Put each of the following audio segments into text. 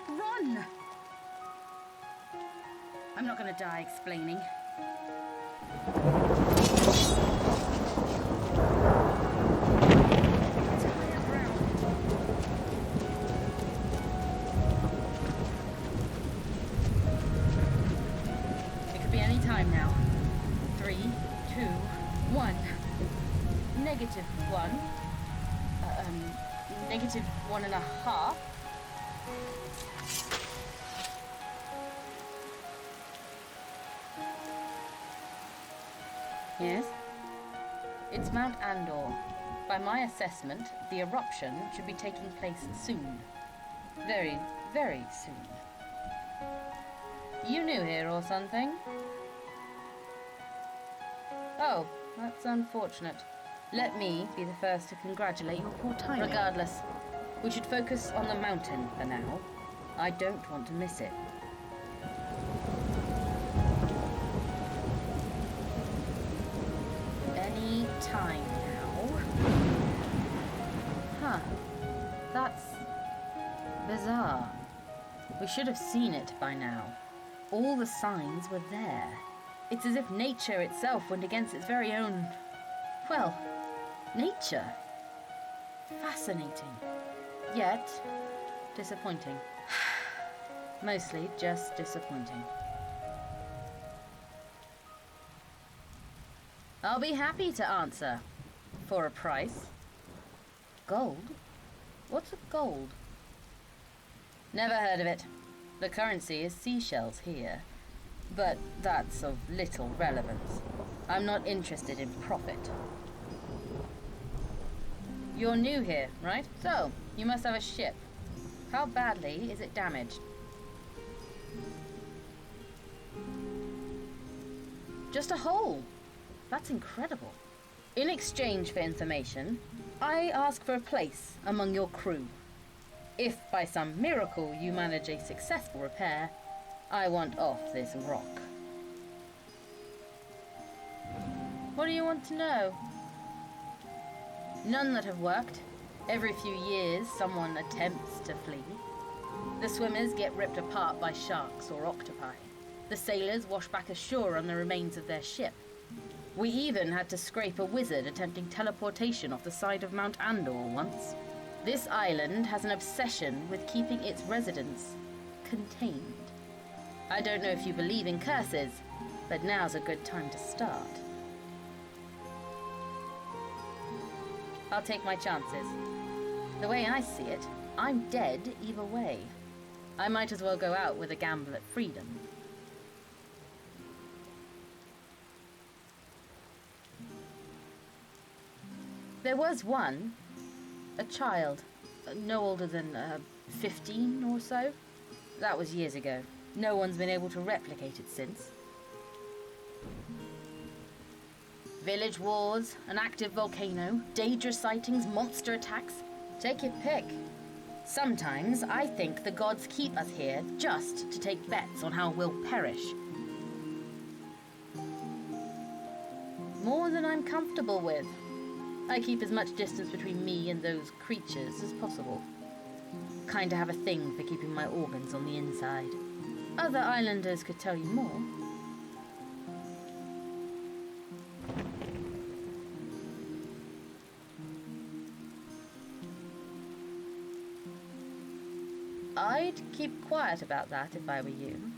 Run! I'm not gonna die explaining. It could be any time now. 3, 2, 1. -1. -1.5. Yes? It's Mount Andor. By my assessment, the eruption should be taking place soon. Very, very soon. You new here or something? Oh, that's unfortunate. Let me be the first to congratulate your poor timing. Regardless, we should focus on the mountain for now. I don't want to miss it. Any time now. Huh. That's bizarre. We should have seen it by now. All the signs were there. It's as if nature itself went against its very own... well, nature. Fascinating. Yet, disappointing. Mostly just disappointing. I'll be happy to answer. For a price. Gold? What's a gold? Never heard of it. The currency is seashells here. But that's of little relevance. I'm not interested in profit. You're new here, right? So, you must have a ship. How badly is it damaged? Just a hole. That's incredible. In exchange for information, I ask for a place among your crew. If by some miracle you manage a successful repair, I want off this rock. What do you want to know? None that have worked. Every few years, someone attempts to flee. The swimmers get ripped apart by sharks or octopi. The sailors wash back ashore on the remains of their ship. We even had to scrape a wizard attempting teleportation off the side of Mount Andor once. This island has an obsession with keeping its residents contained. I don't know if you believe in curses, but now's a good time to start. I'll take my chances. The way I see it, I'm dead either way. I might as well go out with a gamble at freedom. There was one, a child, no older than 15 or so. That was years ago. No one's been able to replicate it since. Village wars, an active volcano, dangerous sightings, monster attacks. Take your pick. Sometimes I think the gods keep us here just to take bets on how we'll perish. More than I'm comfortable with. I keep as much distance between me and those creatures as possible. Kinda have a thing for keeping my organs on the inside. Other islanders could tell you more. I'd keep quiet about that if I were you.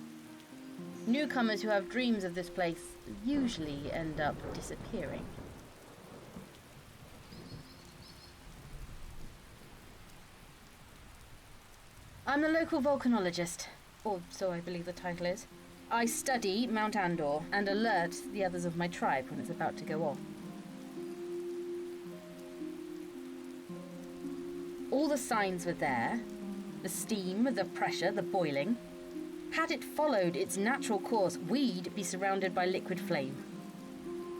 Newcomers who have dreams of this place usually end up disappearing. I'm a local volcanologist, or so I believe the title is. I study Mount Andor and alert the others of my tribe when it's about to go off. All the signs were there. The steam, the pressure, the boiling. Had it followed its natural course, we'd be surrounded by liquid flame.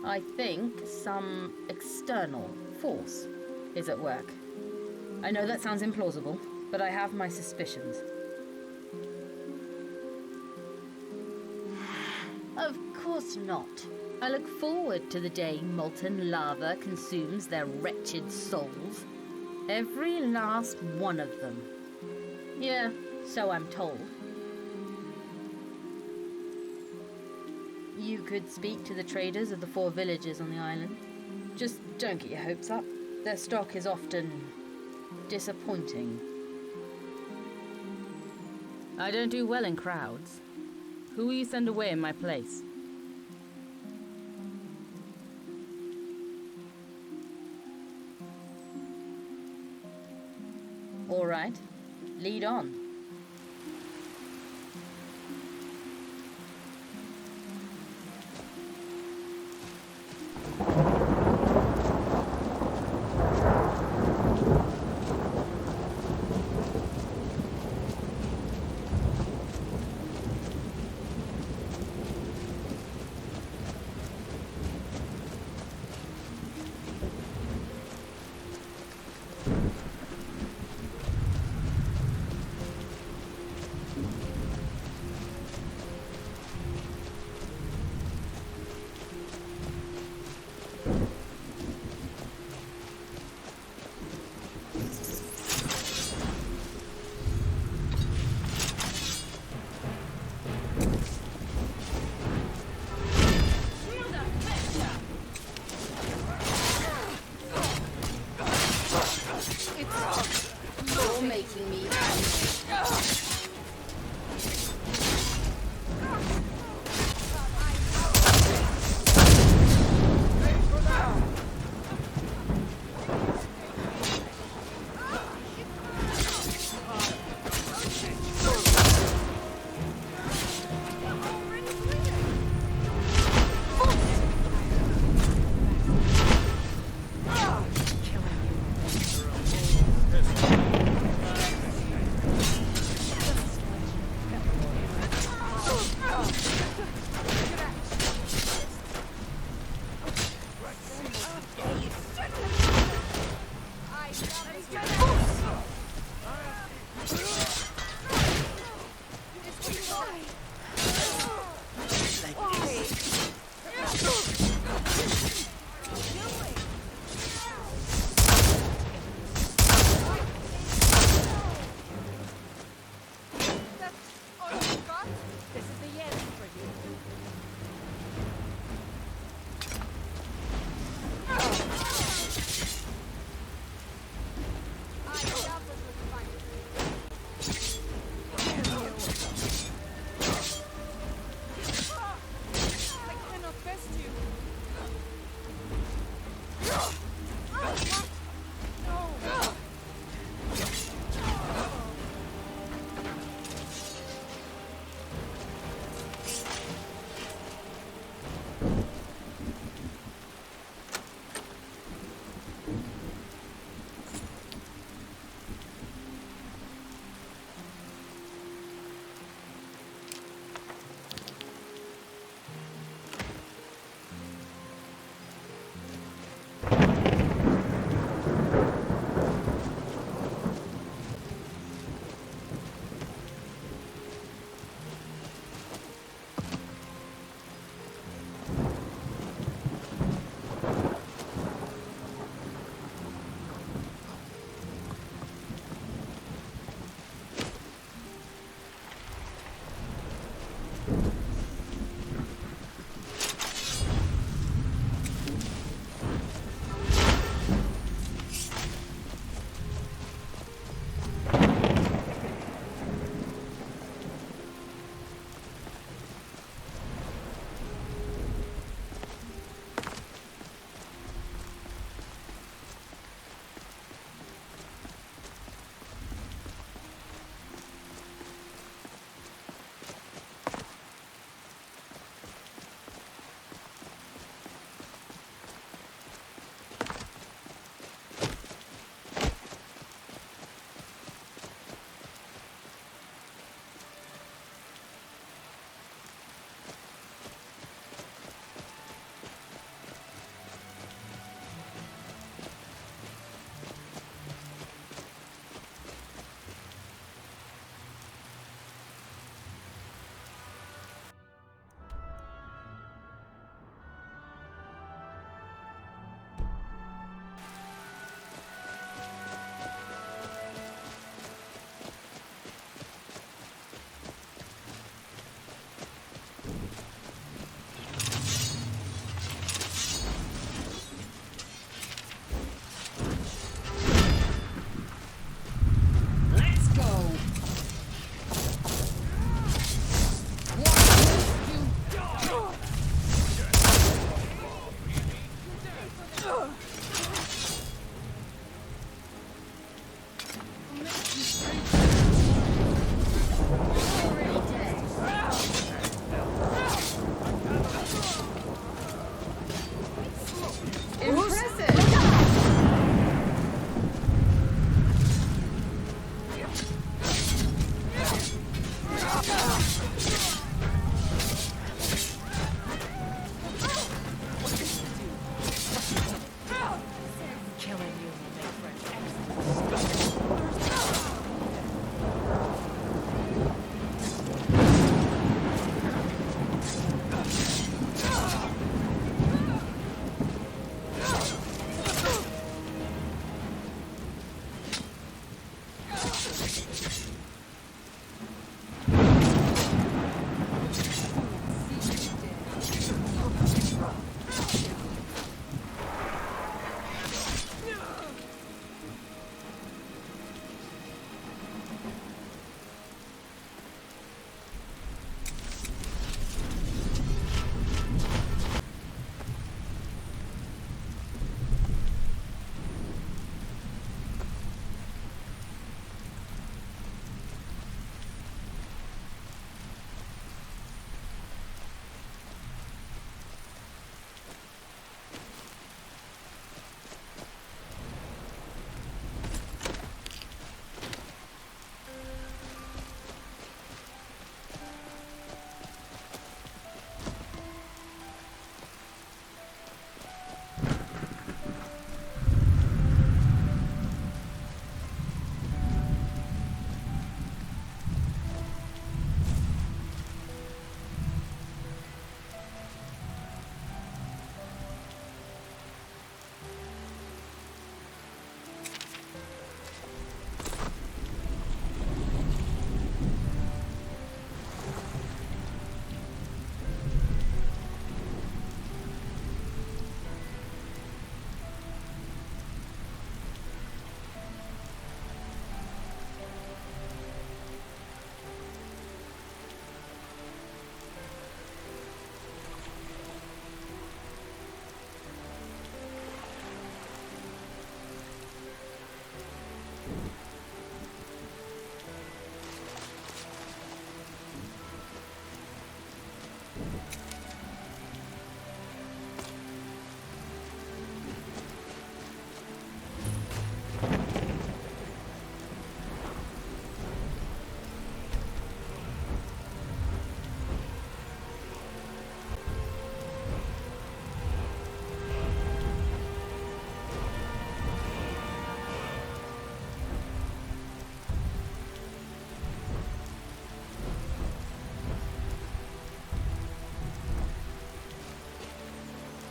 I think some external force is at work. I know that sounds implausible, but I have my suspicions. Of course not. I look forward to the day molten lava consumes their wretched souls. Every last one of them. Yeah, So I'm told. You could speak to the traders of the 4 villages on the island. Just don't get your hopes up. Their stock is often disappointing. I don't do well in crowds. Who will you send away in my place? All right, lead on. Making me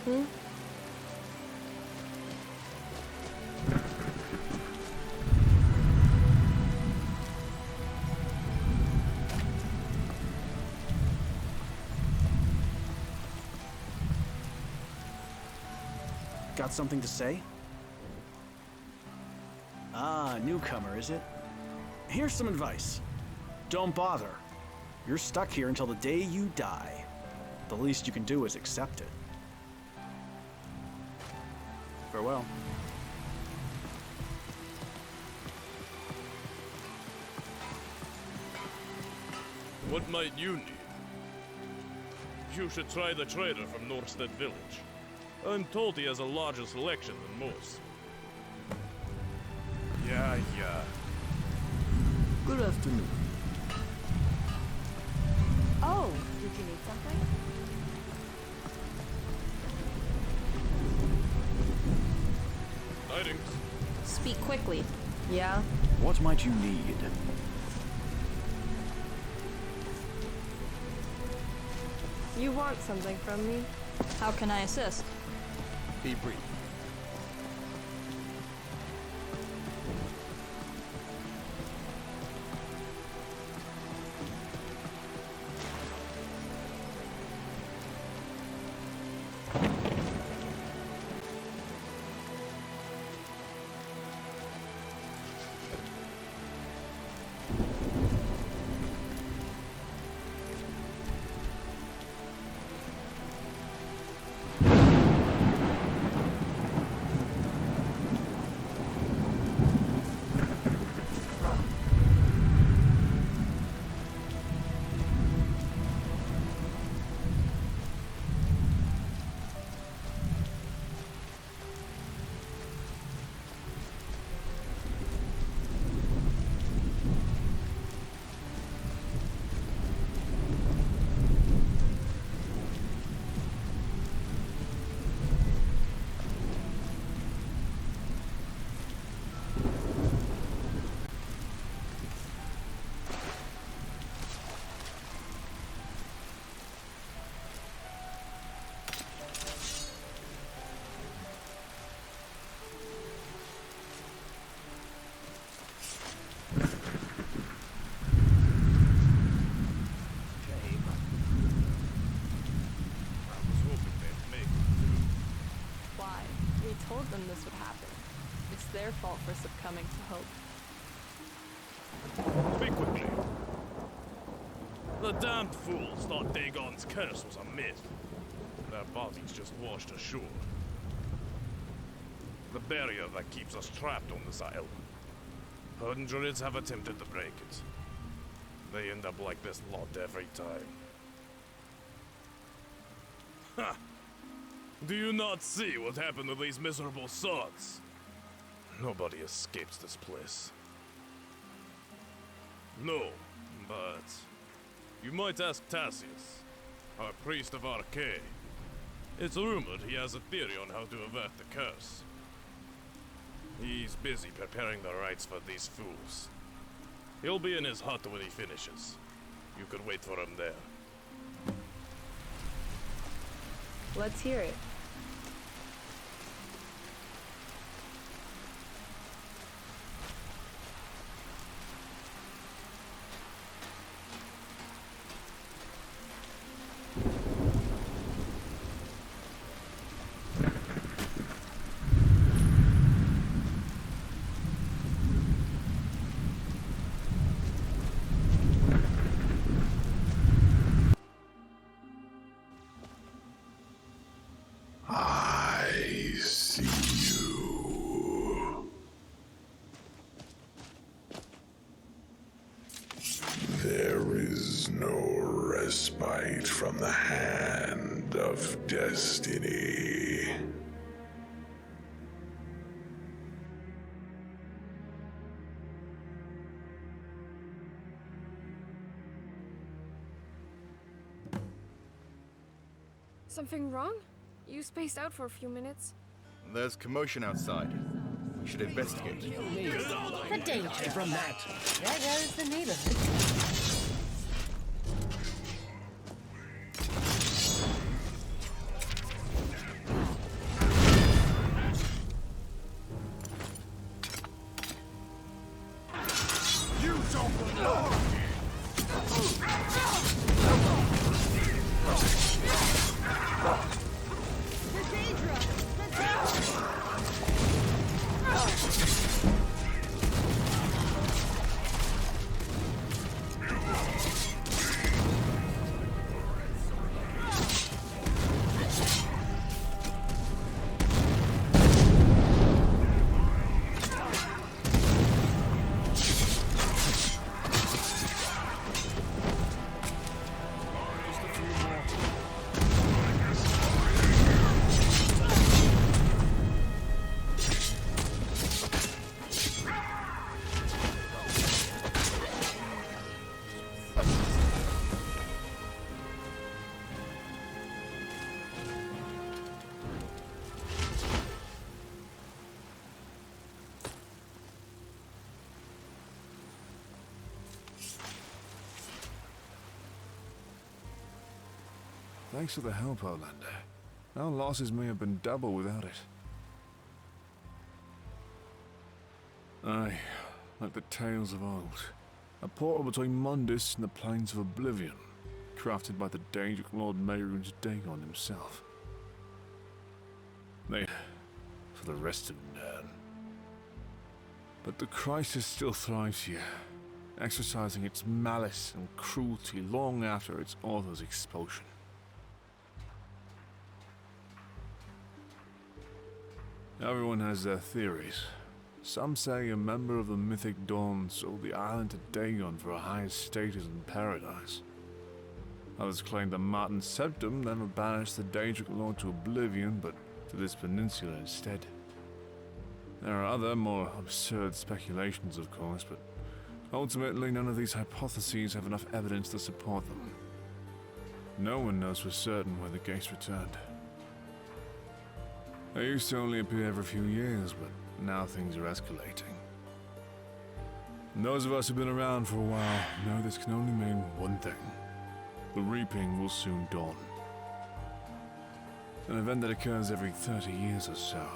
Hmm? Got something to say? Ah, newcomer, is it? Here's some advice. Don't bother. You're stuck here until the day you die. The least you can do is accept it. Farewell. What might you need? You should try the trader from Norstead Village. I'm told he has a larger selection than most. Yeah. Good afternoon. Oh, did you need something? Tidings. Speak quickly. Yeah? What might you need? You want something from me? How can I assist? Be brief. Why? We told them this would happen. It's their fault for succumbing to hope. Speak quickly. The damned fools thought Dagon's curse was a myth. Their bodies just washed ashore. The barrier that keeps us trapped on this isle. Hundreds have attempted to break it. They end up like this lot every time. Ha! Do you not see what happened to these miserable sods? Nobody escapes this place. No, but you might ask Tassius, our priest of Arcade. It's rumored he has a theory on how to avert the curse. He's busy preparing the rites for these fools. He'll be in his hut when he finishes. You could wait for him there. Let's hear it. I see you. There is no respite from the hand of destiny. Something wrong? You spaced out for a few minutes. There's commotion outside. We should investigate. The danger from that. There goes the neighborhood. Thanks for the help, Outlander. Our losses may have been double without it. Aye, like the tales of old. A portal between Mundus and the Plains of Oblivion, crafted by the Daedric Lord Mehrunes Dagon himself. Made for the rest of Nern. But the crisis still thrives here, exercising its malice and cruelty long after its author's expulsion. Everyone has their theories. Some say a member of the Mythic Dawn sold the island to Dagon for a higher status in paradise. Others claim that Martin Septim never banished the Daedric Lord to Oblivion, but to this peninsula instead. There are other, more absurd speculations, of course, but ultimately none of these hypotheses have enough evidence to support them. No one knows for certain where the gates returned. They used to only appear every few years, but now things are escalating. And those of us who've been around for a while know this can only mean one thing. The reaping will soon dawn. An event that occurs every 30 years or so,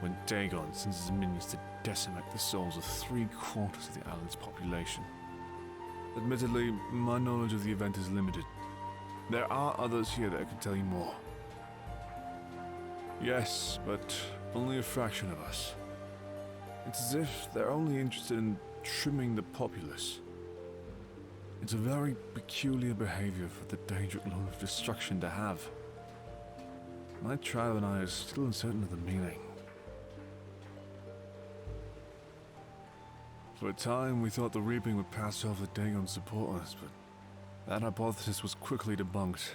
when Dagon sends his minions to decimate the souls of 3/4 of the island's population. Admittedly, my knowledge of the event is limited. There are others here that can tell you more. Yes, but only a fraction of us. It's as if they're only interested in trimming the populace. It's a very peculiar behavior for the Daedric Lord of Destruction to have. My tribe and I are still uncertain of the meaning. For a time, we thought the reaping would pass off the Dagon supporters, but that hypothesis was quickly debunked.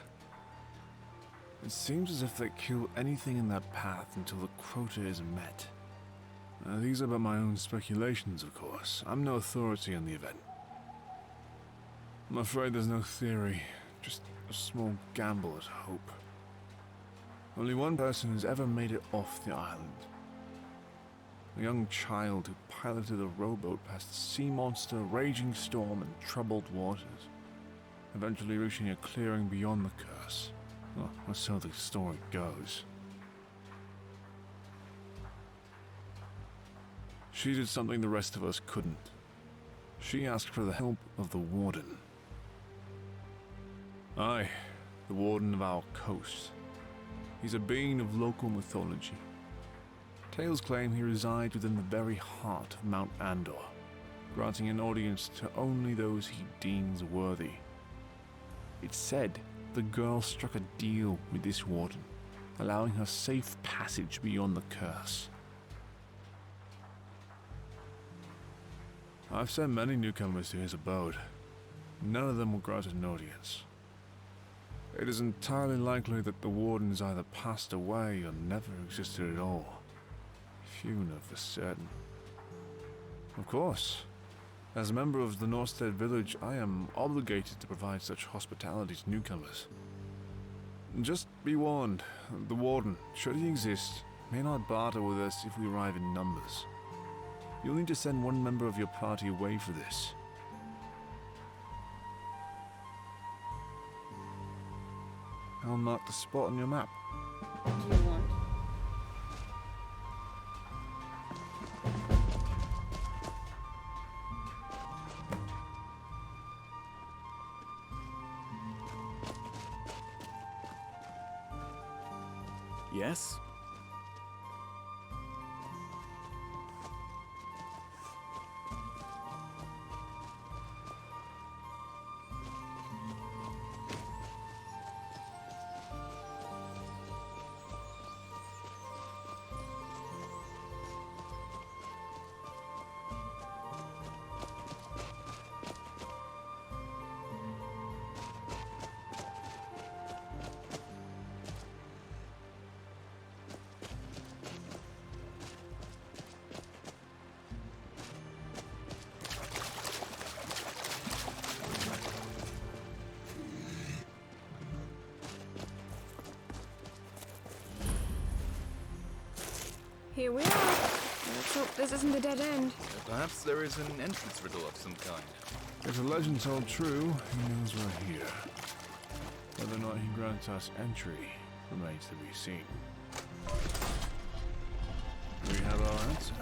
It seems as if they kill anything in that path until the quota is met. These are but my own speculations, of course. I'm no authority on the event. I'm afraid there's no theory, just a small gamble at hope. Only one person has ever made it off the island. A young child who piloted a rowboat past a sea monster, raging storm, and troubled waters, eventually reaching a clearing beyond the curse. Well, or so the story goes. She did something the rest of us couldn't. She asked for the help of the Warden. Aye, the Warden of our coast. He's a being of local mythology. Tales claim he resides within the very heart of Mount Andor, granting an audience to only those he deems worthy. It's said the girl struck a deal with this Warden, allowing her safe passage beyond the curse. I've sent many newcomers to his abode. None of them were granted an audience. It is entirely likely that the Warden has either passed away or never existed at all. Few know for certain. Of course, as a member of the Norstead village, I am obligated to provide such hospitality to newcomers. Just be warned, the Warden, should he exist, may not barter with us if we arrive in numbers. You'll need to send one member of your party away for this. I'll mark the spot on your map. What do you want? Yes? Here we are. Let's hope this isn't a dead end. Perhaps there is an entrance riddle of some kind. If the legend told true, he knows we're here. Whether or not he grants us entry remains to be seen. We have our answer.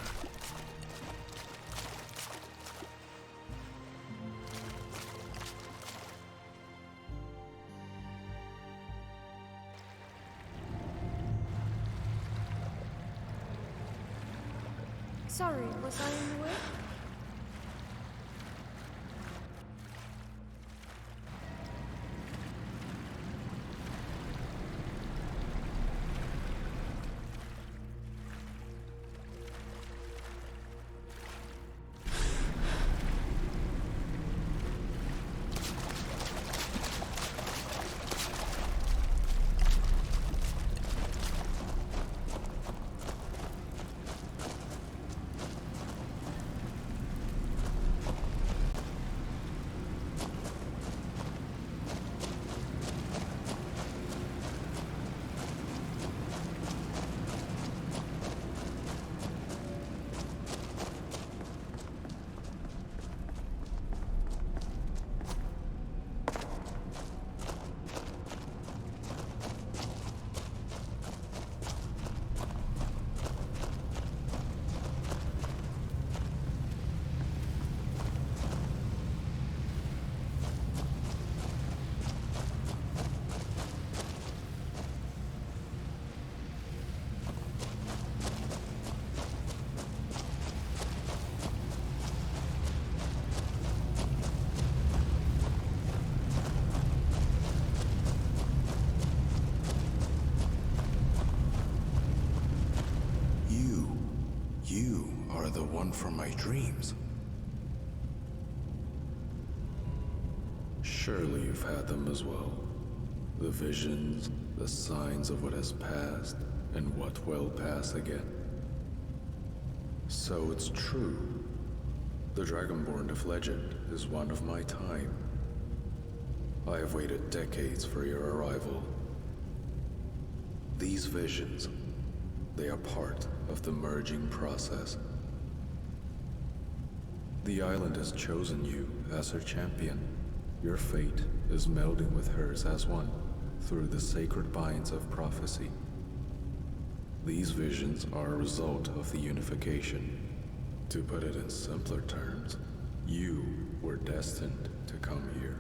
Sorry, was I in the way? You are the one from my dreams. Surely you've had them as well. The visions, the signs of what has passed, and what will pass again. So it's true. The Dragonborn of legend is one of my time. I have waited decades for your arrival. These visions, they are part of the merging process. The island has chosen you as her champion. Your fate is melding with hers as one through the sacred binds of prophecy. These visions are a result of the unification. To put it in simpler terms, you were destined to come here.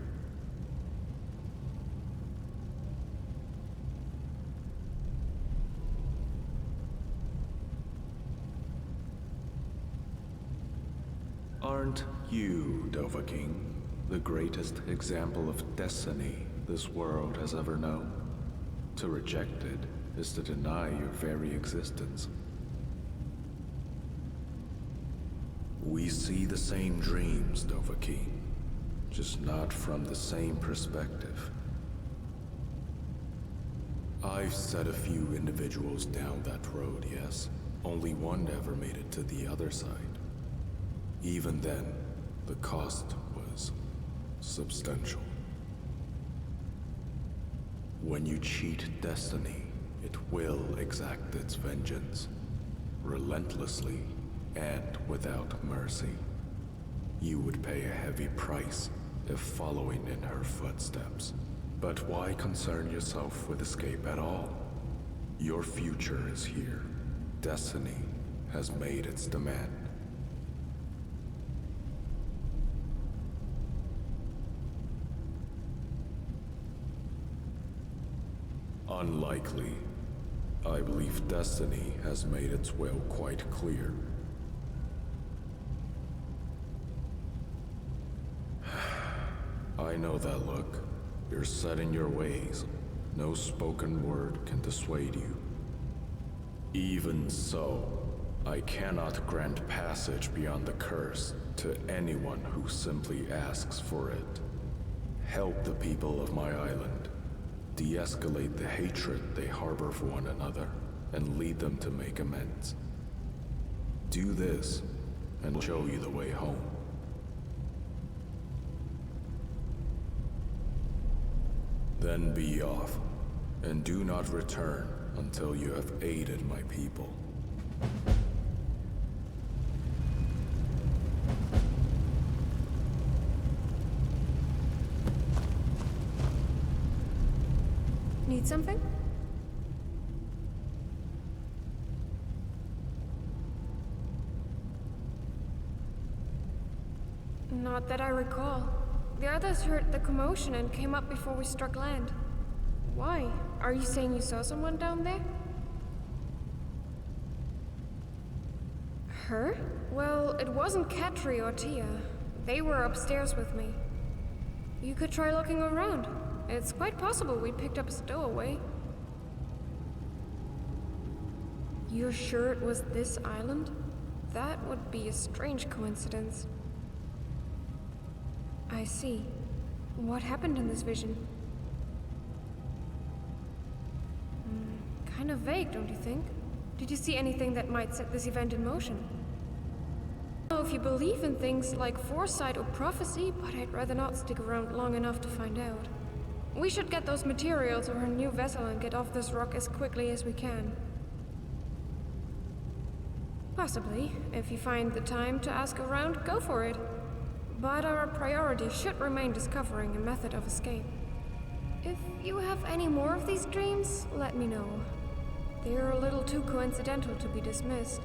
Aren't you, Dovahking, the greatest example of destiny this world has ever known? To reject it is to deny your very existence. We see the same dreams, Dovahking, just not from the same perspective. I've set a few individuals down that road, yes. Only one ever made it to the other side. Even then, the cost was substantial. When you cheat destiny, it will exact its vengeance, relentlessly and without mercy. You would pay a heavy price if following in her footsteps. But why concern yourself with escape at all? Your future is here. Destiny has made its demand. Unlikely. I believe destiny has made its will quite clear. I know that look. You're set in your ways. No spoken word can dissuade you. Even so, I cannot grant passage beyond the curse to anyone who simply asks for it. Help the people of my island. De-escalate the hatred they harbor for one another, and lead them to make amends. Do this, and I'll show you the way home. Then be off, and do not return until you have aided my people. Need something? Not that I recall. The others heard the commotion and came up before we struck land. Why? Are you saying you saw someone down there? Her? Well, it wasn't Katri or Tia. They were upstairs with me. You could try looking around. It's quite possible we picked up a stowaway. You're sure it was this island? That would be a strange coincidence. I see. What happened in this vision? Kind of vague, don't you think? Did you see anything that might set this event in motion? I don't know if you believe in things like foresight or prophecy, but I'd rather not stick around long enough to find out. We should get those materials or a new vessel and get off this rock as quickly as we can. Possibly. If you find the time to ask around, go for it. But our priority should remain discovering a method of escape. If you have any more of these dreams, let me know. They're a little too coincidental to be dismissed.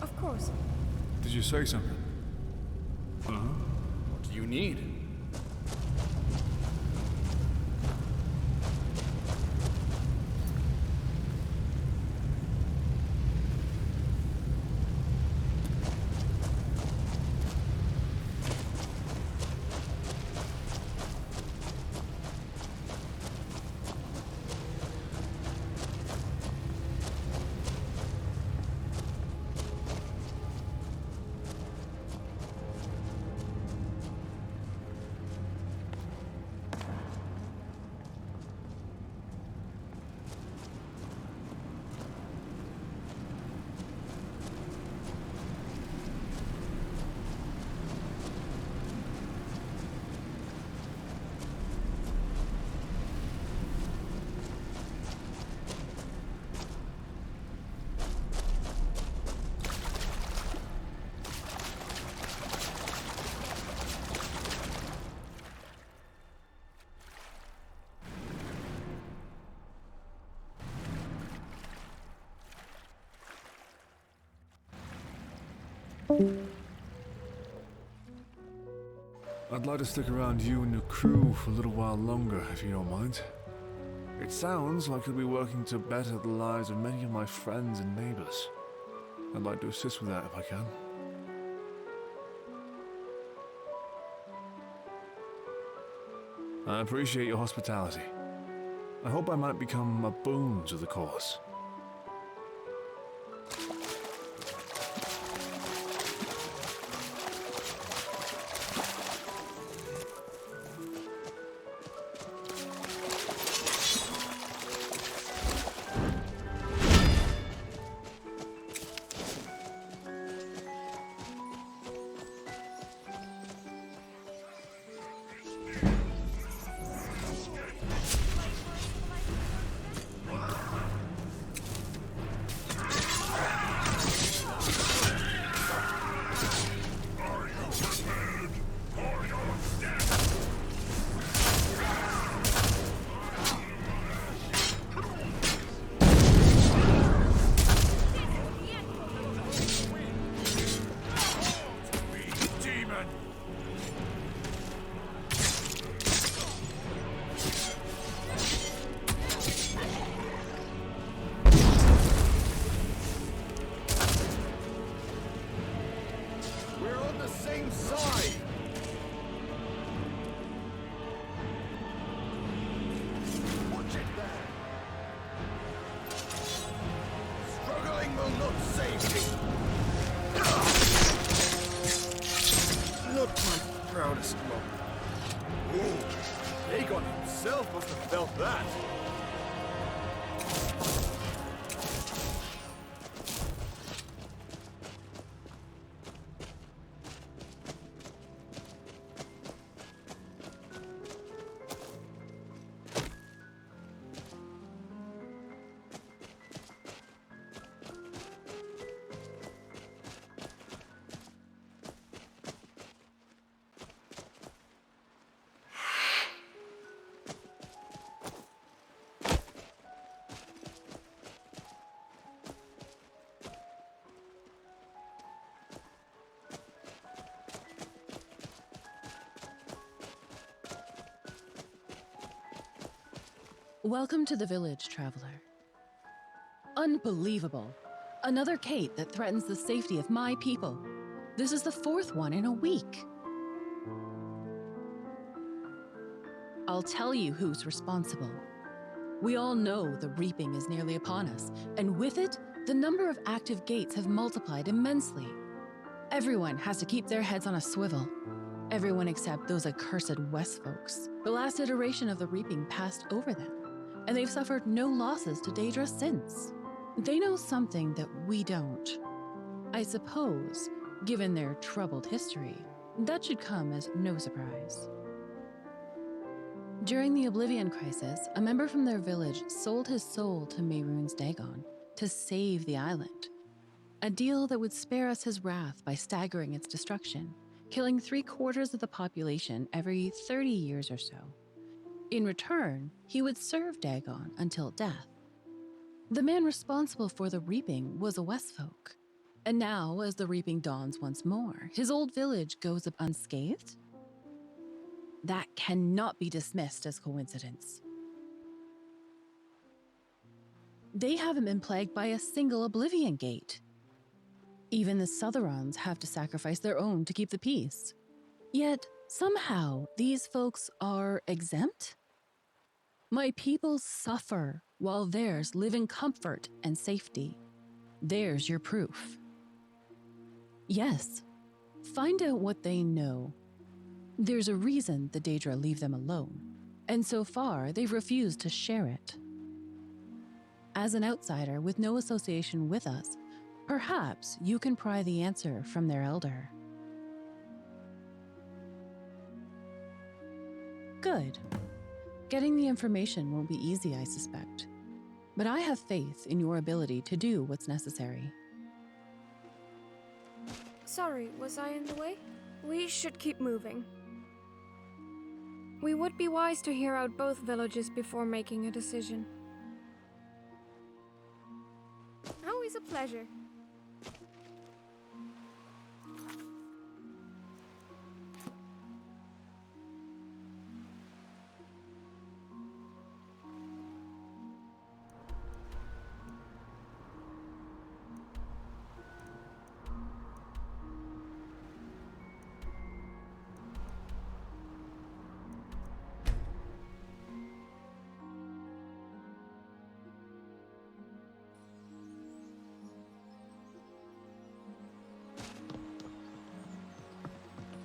Of course. Did you say something? What do you need? I'd like to stick around you and your crew for a little while longer, if you don't mind. It sounds like you'll be working to better the lives of many of my friends and neighbors. I'd like to assist with that if I can. I appreciate your hospitality. I hope I might become a boon to the cause. Welcome to the village, traveler. Unbelievable. Another Kate that threatens the safety of my people. This is the fourth one in a week. I'll tell you who's responsible. We all know the reaping is nearly upon us, and with it, the number of active gates have multiplied immensely. Everyone has to keep their heads on a swivel. Everyone except those accursed West folks. The last iteration of the reaping passed over them, and they've suffered no losses to Daedra since. They know something that we don't. I suppose, given their troubled history, that should come as no surprise. During the Oblivion Crisis, a member from their village sold his soul to Mehrunes Dagon to save the island. A deal that would spare us his wrath by staggering its destruction, killing 3/4 of the population every 30 years or so. In return, he would serve Dagon until death. The man responsible for the reaping was a Westfolk. And now, as the reaping dawns once more, his old village goes up unscathed? That cannot be dismissed as coincidence. They haven't been plagued by a single Oblivion Gate. Even the Southerons have to sacrifice their own to keep the peace. Yet, somehow, these folks are exempt? My people suffer while theirs live in comfort and safety. There's your proof. Yes, find out what they know. There's a reason the Daedra leave them alone, and so far they've refused to share it. As an outsider with no association with us, perhaps you can pry the answer from their elder. Good. Getting the information won't be easy, I suspect. But I have faith in your ability to do what's necessary. Sorry, was I in the way? We should keep moving. We would be wise to hear out both villages before making a decision. Always a pleasure.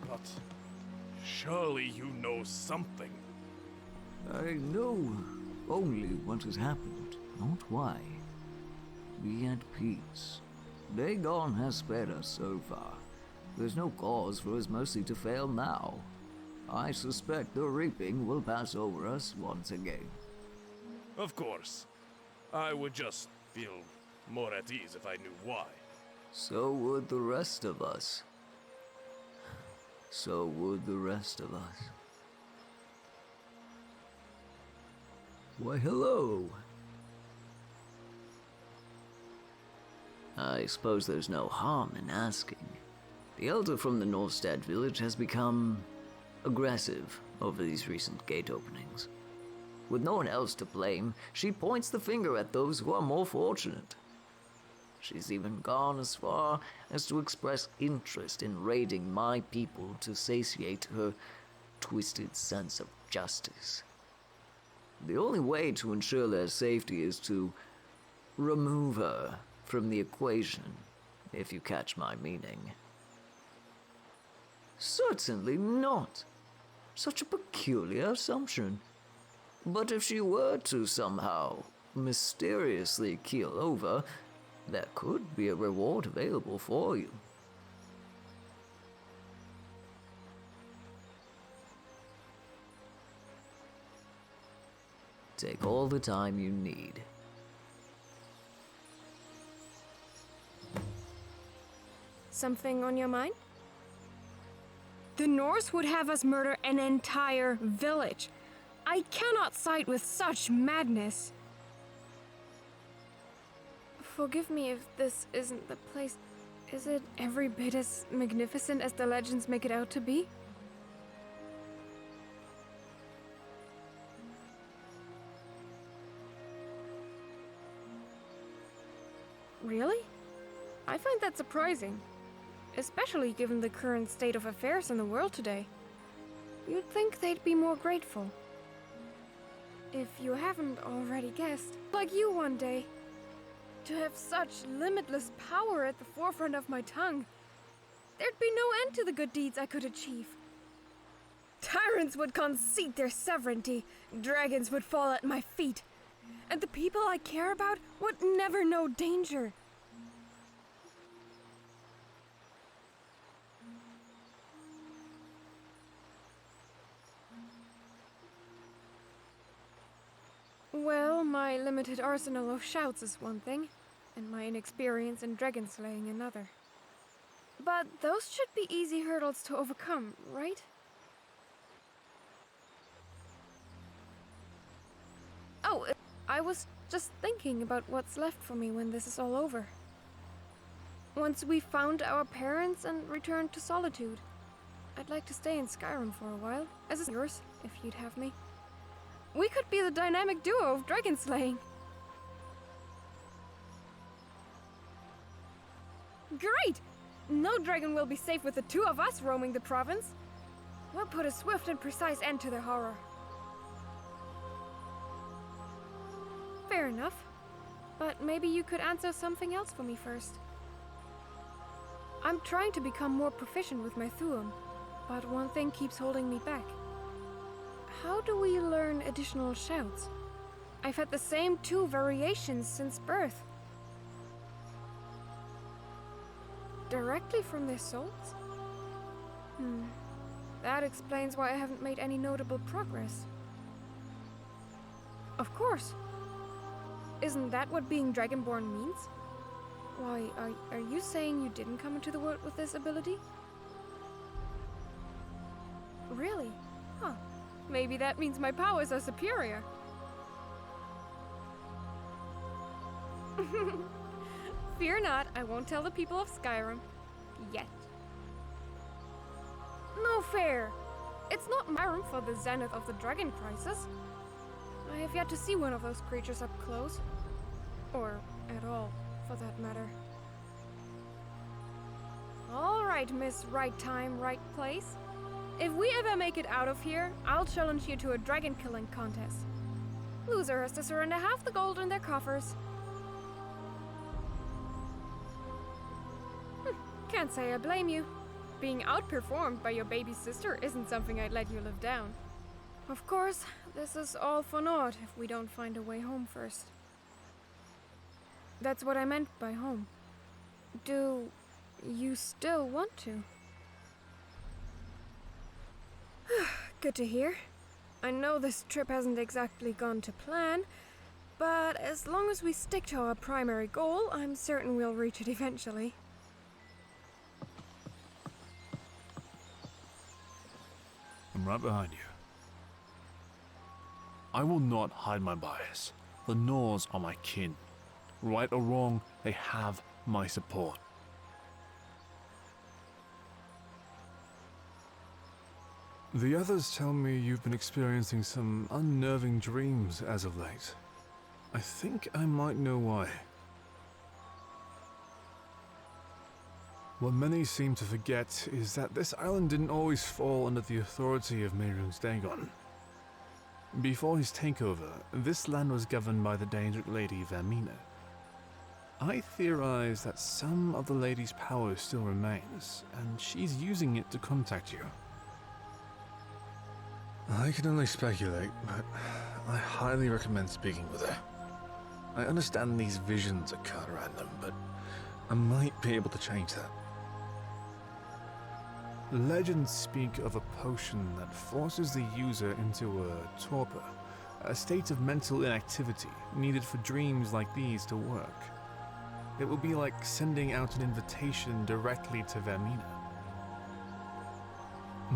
But surely you know something. I know only what has happened, not why. Be at peace. Dagon has spared us so far. There's no cause for his mercy to fail now. I suspect the reaping will pass over us once again. Of course. I would just feel more at ease if I knew why. So would the rest of us. So would the rest of us. Why, hello. I suppose there's no harm in asking. The elder from the Norstead village has become aggressive over these recent gate openings. With no one else to blame, she points the finger at those who are more fortunate. She's even gone as far as to express interest in raiding my people to satiate her twisted sense of justice. The only way to ensure their safety is to remove her from the equation, if you catch my meaning. Certainly not. Such a peculiar assumption. But if she were to somehow mysteriously keel over, there could be a reward available for you. Take all the time you need. Something on your mind? The Norse would have us murder an entire village. I cannot side with such madness. Forgive me if this isn't the place. Is it every bit as magnificent as the legends make it out to be? Really? I find that surprising, especially given the current state of affairs in the world today. You'd think they'd be more grateful. If you haven't already guessed, like you one day. To have such limitless power at the forefront of my tongue, there'd be no end to the good deeds I could achieve. Tyrants would concede their sovereignty, dragons would fall at my feet, and the people I care about would never know danger. Well, my limited arsenal of shouts is one thing, and my inexperience in dragon slaying another. But those should be easy hurdles to overcome, right? Oh, I was just thinking about what's left for me when this is all over. Once we found our parents and returned to solitude, I'd like to stay in Skyrim for a while, as is yours, if you'd have me. We could be the dynamic duo of dragon slaying. Great! No dragon will be safe with the two of us roaming the province. We'll put a swift and precise end to their horror. Fair enough. But maybe you could answer something else for me first. I'm trying to become more proficient with my Thuum, but one thing keeps holding me back. How do we learn additional shouts? I've had the same 2 variations since birth. Directly from their souls? That explains why I haven't made any notable progress. Of course. Isn't that what being Dragonborn means? Why, are you saying you didn't come into the world with this ability? Really? Huh. Maybe that means my powers are superior. Fear not, I won't tell the people of Skyrim. Yet. No fair! It's not Skyrim for the zenith of the dragon crisis. I have yet to see one of those creatures up close. Or at all, for that matter. Alright, Miss Right Time, Right Place. If we ever make it out of here, I'll challenge you to a dragon killing contest. Loser has to surrender half the gold in their coffers. Can't say I blame you. Being outperformed by your baby sister isn't something I'd let you live down. Of course, this is all for naught if we don't find a way home first. That's what I meant by home. Do you still want to? Good to hear. I know this trip hasn't exactly gone to plan, but as long as we stick to our primary goal, I'm certain we'll reach it eventually. I'm right behind you. I will not hide my bias. The Norse are my kin. Right or wrong, they have my support. The others tell me you've been experiencing some unnerving dreams as of late. I think I might know why. What many seem to forget is that this island didn't always fall under the authority of Mehrunes Dagon. Before his takeover, this land was governed by the Daedric lady Vermina. I theorize that some of the lady's power still remains, and she's using it to contact you. I can only speculate, but I highly recommend speaking with her. I understand these visions are kind of random, but I might be able to change that. Legends speak of a potion that forces the user into a torpor, a state of mental inactivity needed for dreams like these to work. It will be like sending out an invitation directly to Vermina.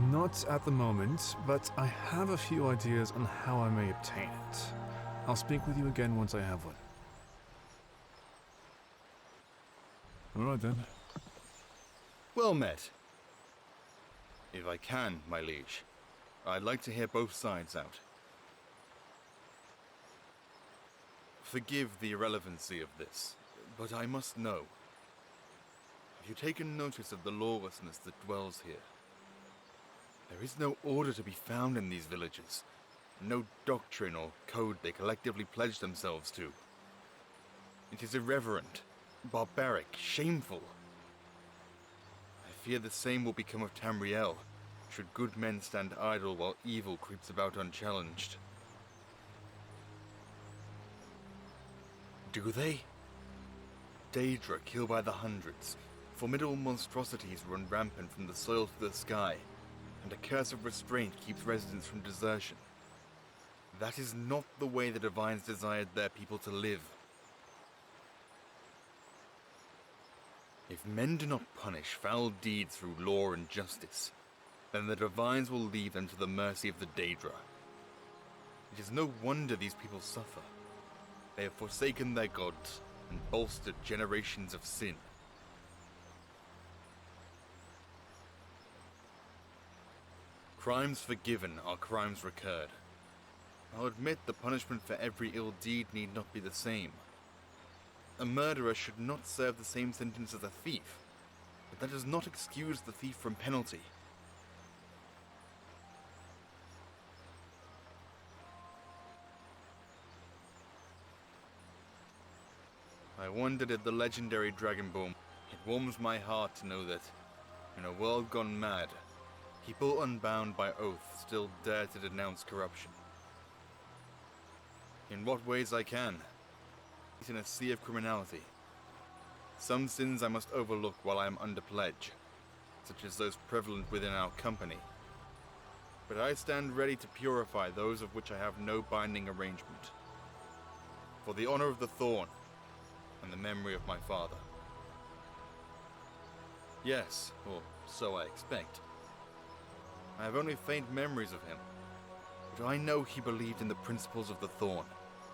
Not at the moment, but I have a few ideas on how I may obtain it. I'll speak with you again once I have one. Alright then. Well met. If I can, my liege, I'd like to hear both sides out. Forgive the irrelevancy of this. But I must know. Have you taken notice of the lawlessness that dwells here? There is no order to be found in these villages. No doctrine or code they collectively pledge themselves to. It is irreverent, barbaric, shameful. I fear the same will become of Tamriel, should good men stand idle while evil creeps about unchallenged. Do they? Daedra kill by the hundreds. Formidable monstrosities run rampant from the soil to the sky, and a curse of restraint keeps residents from desertion. That is not the way the Divines desired their people to live. If men do not punish foul deeds through law and justice, then the Divines will leave them to the mercy of the Daedra. It is no wonder these people suffer. They have forsaken their gods and bolstered generations of sin. Crimes forgiven are crimes recurred. I'll admit the punishment for every ill deed need not be the same. A murderer should not serve the same sentence as a thief, but that does not excuse the thief from penalty. I wondered at the legendary Dragonborn. It warms my heart to know that, in a world gone mad, people unbound by oath still dare to denounce corruption. In what ways I can. In a sea of criminality. Some sins I must overlook while I am under pledge, such as those prevalent within our company. But I stand ready to purify those of which I have no binding arrangement. For the honor of the Thorn, and the memory of my father. Yes, or so I expect. I have only faint memories of him, but I know he believed in the principles of the Thorn,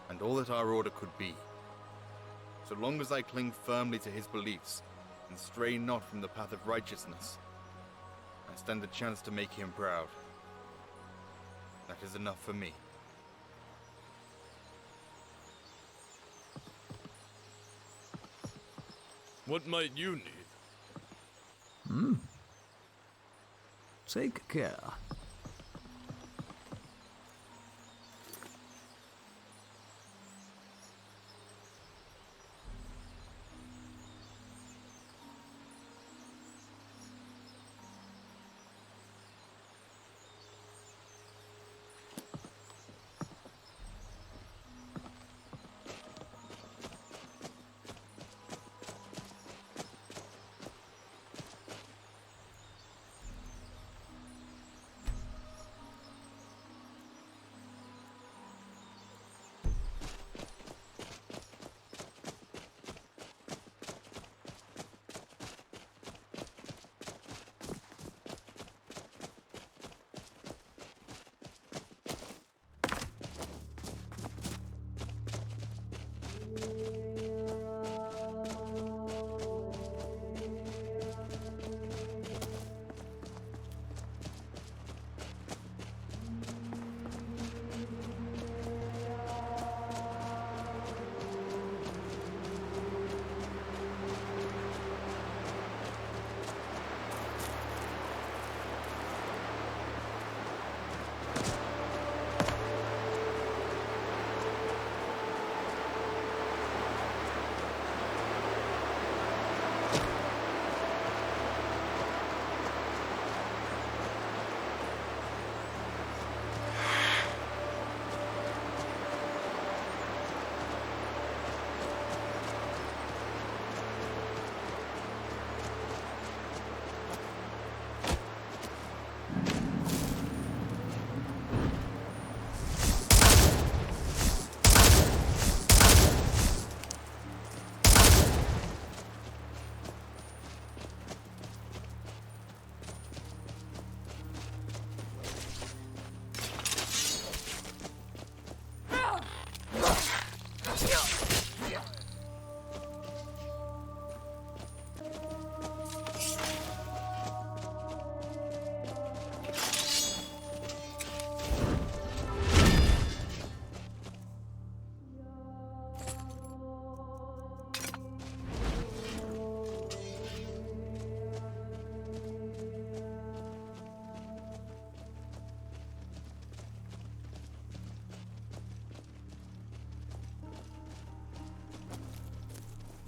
and all that our order could be. So long as I cling firmly to his beliefs, and stray not from the path of righteousness, I stand a chance to make him proud. That is enough for me. What might you need? Take care.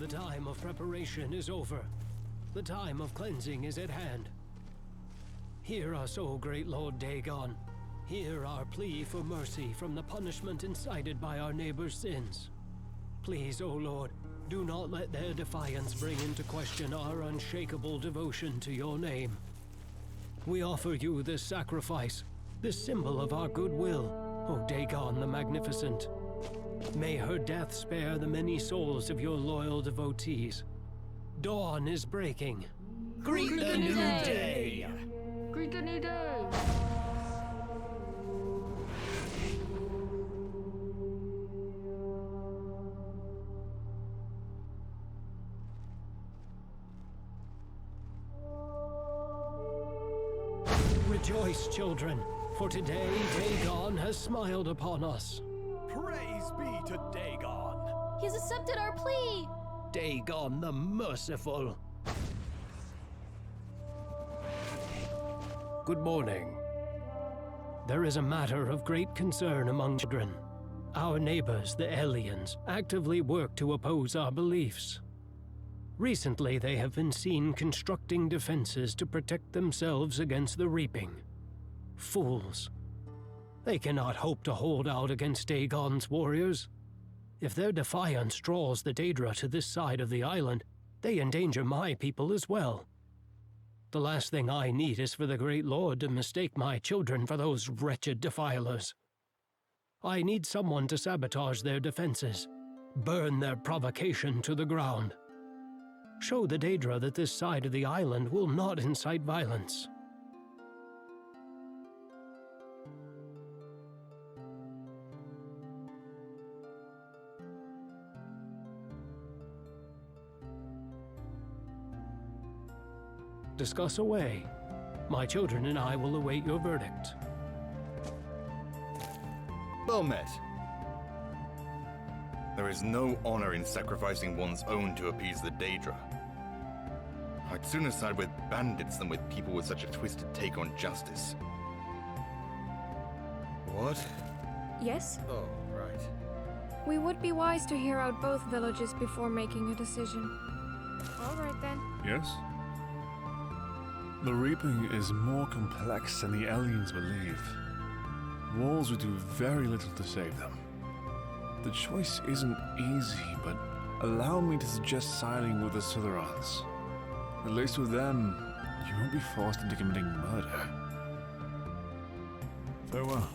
The time of preparation is over. The time of cleansing is at hand. Hear us, O great Lord Dagon. Hear our plea for mercy from the punishment incited by our neighbors' sins. Please, O Lord, do not let their defiance bring into question our unshakable devotion to your name. We offer you this sacrifice, this symbol of our goodwill, O Dagon the Magnificent. May her death spare the many souls of your loyal devotees. Dawn is breaking. Greet the new day! Greet the new day! Rejoice, children, for today Dagon has smiled upon us. Praise be to Dagon! He's accepted our plea! Dagon the Merciful. Good morning. There is a matter of great concern among children. Our neighbors, the aliens, actively work to oppose our beliefs. Recently, they have been seen constructing defenses to protect themselves against the reaping. Fools. They cannot hope to hold out against Dagon's warriors. If their defiance draws the Daedra to this side of the island, they endanger my people as well. The last thing I need is for the Great Lord to mistake my children for those wretched defilers. I need someone to sabotage their defenses, burn their provocation to the ground. Show the Daedra that this side of the island will not incite violence. Discuss away. My children and I will await your verdict. Well met. There is no honor in sacrificing one's own to appease the Daedra. I'd sooner side with bandits than with people with such a twisted take on justice. What? Yes? Oh, right. We would be wise to hear out both villages before making a decision. All right then. Yes? The reaping is more complex than the aliens believe. Walls would do very little to save them. The choice isn't easy, but allow me to suggest siding with the Southerons. At least with them, you won't be forced into committing murder. Farewell.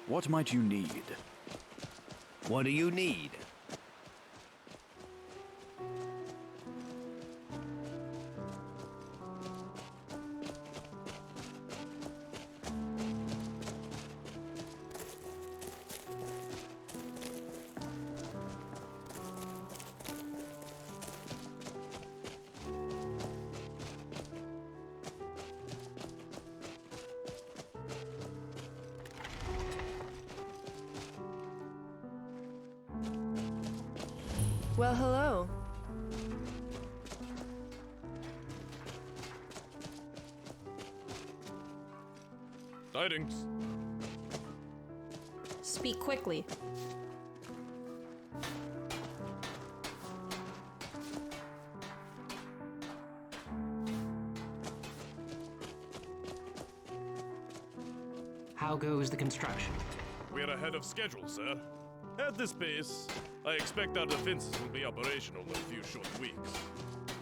What might you need? What do you need? Well, hello. Tidings. Speak quickly. How goes the construction? We're ahead of schedule, sir. At this pace, I expect our defenses will be operational in a few short weeks.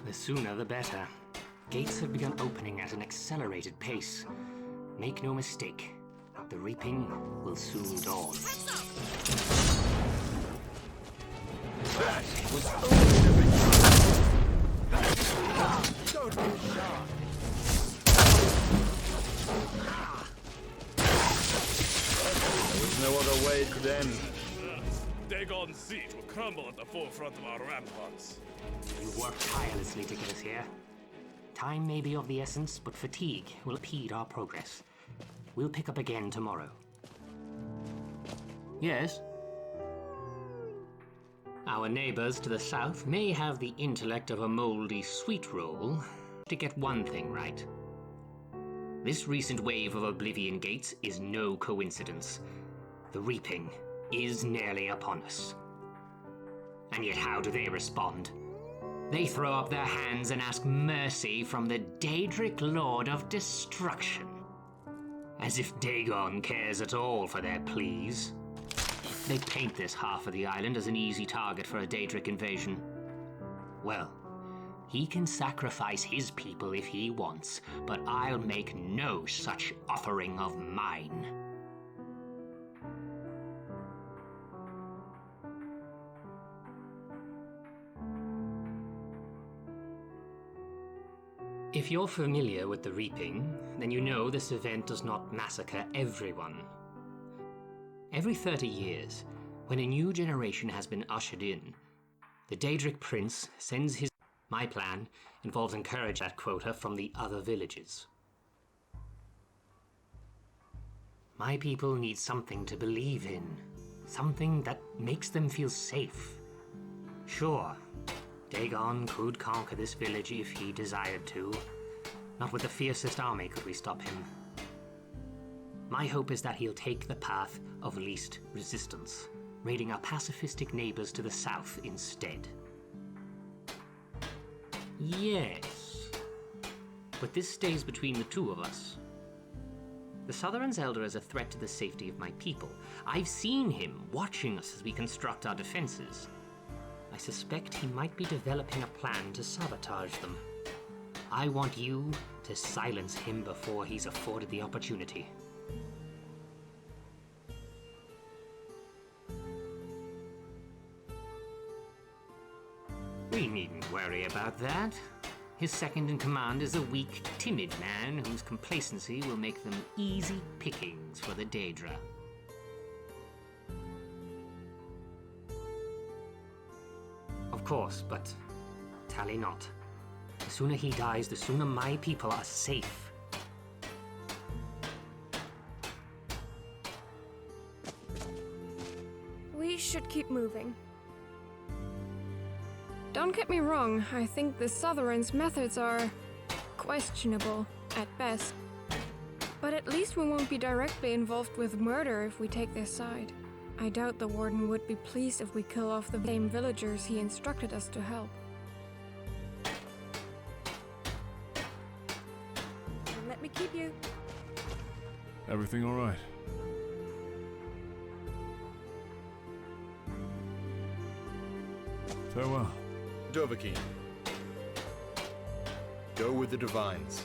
The sooner the better. Gates have begun opening at an accelerated pace. Make no mistake, the reaping will soon dawn. That was only the beginning. Don't be shy. There was no other way it could end. Dagon's siege will crumble at the forefront of our ramparts. You worked tirelessly to get us here. Time may be of the essence, but fatigue will impede our progress. We'll pick up again tomorrow. Yes? Our neighbors to the south may have the intellect of a moldy sweet roll to get one thing right. This recent wave of Oblivion Gates is no coincidence. The reaping is nearly upon us. And yet how do they respond? They throw up their hands and ask mercy from the Daedric Lord of Destruction. As if Dagon cares at all for their pleas. They paint this half of the island as an easy target for a Daedric invasion. Well, he can sacrifice his people if he wants, but I'll make no such offering of mine. If you're familiar with the reaping, then you know this event does not massacre everyone. Every 30 years, when a new generation has been ushered in, the Daedric Prince sends his... My plan involves encouraging that quota from the other villages. My people need something to believe in, something that makes them feel safe. Sure, Dagon could conquer this village if he desired to. Not with the fiercest army could we stop him. My hope is that he'll take the path of least resistance, raiding our pacifistic neighbors to the south instead. Yes, but this stays between the two of us. The Southern's elder is a threat to the safety of my people. I've seen him watching us as we construct our defenses. I suspect he might be developing a plan to sabotage them. I want you to silence him before he's afforded the opportunity. We needn't worry about that. His second in command is a weak, timid man whose complacency will make them easy pickings for the Daedra. Of course, but tally not. The sooner he dies, the sooner my people are safe. We should keep moving. Don't get me wrong, I think the Southrons' methods are questionable at best. But at least we won't be directly involved with murder if we take their side. I doubt the Warden would be pleased if we kill off the same villagers he instructed us to help. Don't let me keep you. Everything all right? Farewell. Dovahkiin. Go with the Divines.